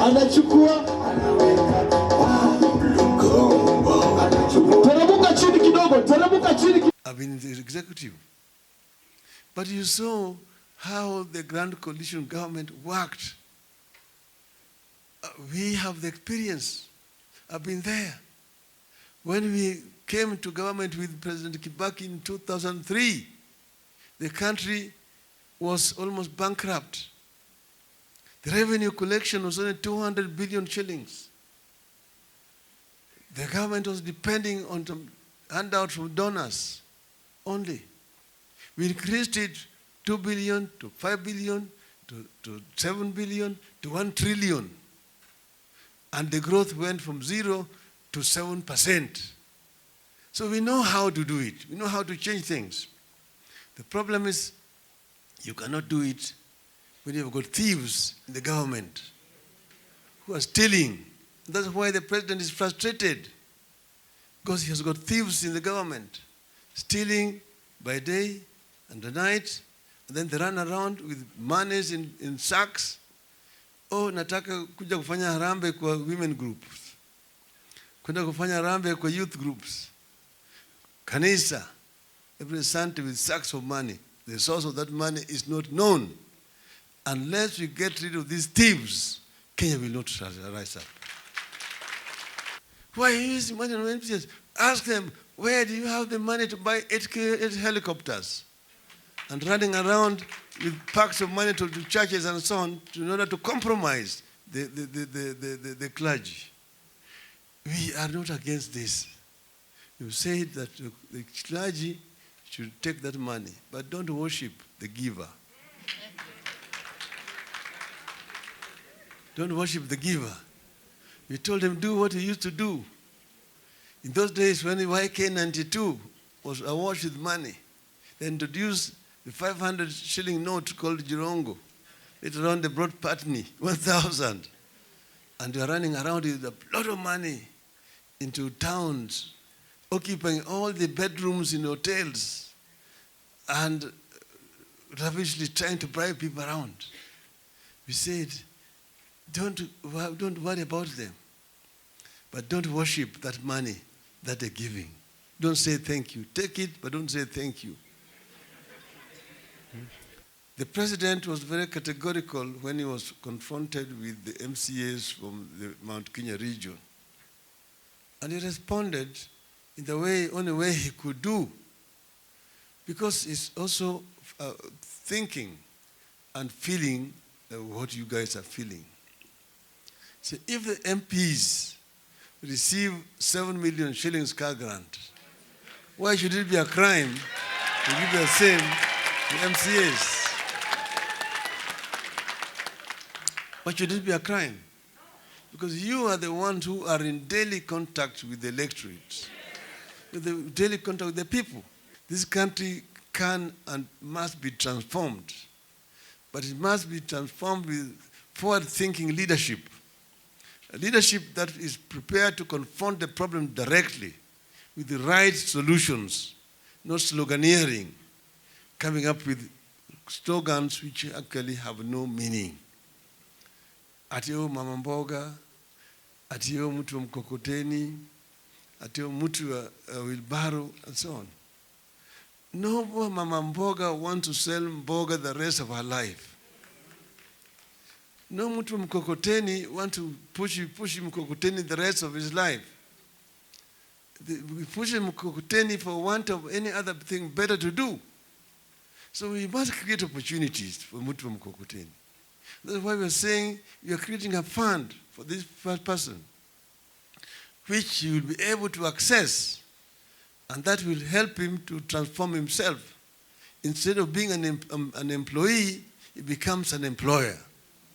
anachukua, teremka chini kidogo, teremka chini. I've been in the executive. But you saw how the Grand Coalition government worked. We have the experience. I've been there. When we came to government with President Kibaki in 2003, the country was almost bankrupt. The revenue collection was only 200 billion shillings. The government was depending on some handouts from donors only. We increased it 2 billion to 5 billion to 7 billion to 1 trillion. And the growth went from 0 to 7%. So we know how to do it. We know how to change things. The problem is you cannot do it when you have got thieves in the government who are stealing. That's why the president is frustrated, because he has got thieves in the government stealing by day and the night, and then they run around with monies in sacks. Oh, nataka kuja kufanya harambe kwa women groups, kwenda kufanya harambe kwa youth groups, kanisa, every Sunday with sacks of money. The source of that money is not known. Unless we get rid of these thieves, Kenya will not rise up. Why are you using money on MCAs? Ask them, where do you have the money to buy 8 helicopters? And running around with packs of money to churches and so on in order to compromise the clergy. We are not against this. You said that the clergy should take that money, but don't worship the giver. Don't worship the giver. We told him, do what he used to do. In those days when the YK92 was awash with money, they introduced the 500 shilling note called Jirongo. Later on they brought Patni, 1,000. And they are running around with a lot of money into towns, occupying all the bedrooms in hotels and lavishly trying to bribe people around. We said, don't worry about them, but don't worship that money that they're giving. Don't say thank you. Take it, but don't say thank you. The president was very categorical when he was confronted with the MCAs from the Mount Kenya region. And he responded in the only way he could do, because he's also thinking and feeling what you guys are feeling. So if the MPs receive 7 million shillings car grant, why should it be a crime to give the same to MCAs? Why should it be a crime? Because you are the ones who are in daily contact with the electorate, with the daily contact with the people. This country can and must be transformed, but it must be transformed with forward-thinking leadership. A leadership that is prepared to confront the problem directly with the right solutions, not sloganeering, coming up with slogans which actually have no meaning. Atio mama mboga, atio mtu wa mkokoteni, atio mtu wa wheelbarrow, and so on. No mama mboga wants to sell mboga the rest of her life. No mtu mkokoteni want to push mkokoteni the rest of his life. We push mkokoteni for want of any other thing better to do. So we must create opportunities for mtu mkokoteni. That's why we're saying we are creating a fund for this person, which he will be able to access, and that will help him to transform himself. Instead of being an employee, he becomes an employer.